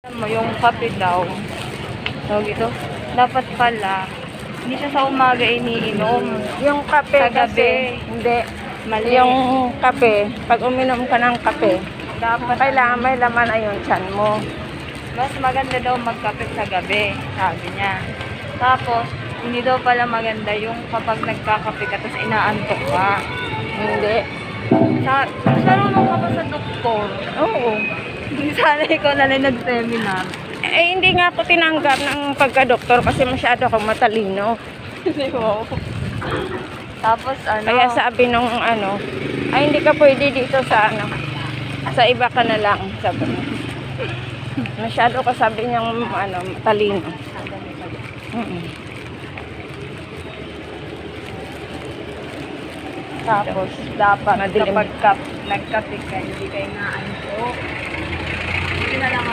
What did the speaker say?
Alam mo, yung kape daw, tawag ito, dapat pala, hindi siya sa umaga iniinom. Yung kape Sa gabi. kasi, hindi. Mali. Yung kape, pag uminom ka ng kape, dapat, kailangan may laman na yung tiyan mo. mas maganda daw magkape sa gabi, sabi niya. Tapos, hindi daw pala maganda yung kapag nagkakape ka, tapos inaantok ka. Hindi. Mas marunong ka pa sa doktor. Oo. Sana ikaw na lang nag-seminar. Eh, hindi nga ako tinanggap ng pagka-doktor kasi masyado akong matalino. Hindi mo. Tapos ano, Kaya sabi nung ay hindi ka pwede dito sa sa iba ka na lang, sabi niya. Masyado ka, sabi niyang matalino. tapos dapat Madilim. kapag nagkape ka, hindi ka inaantok. Hindi na lang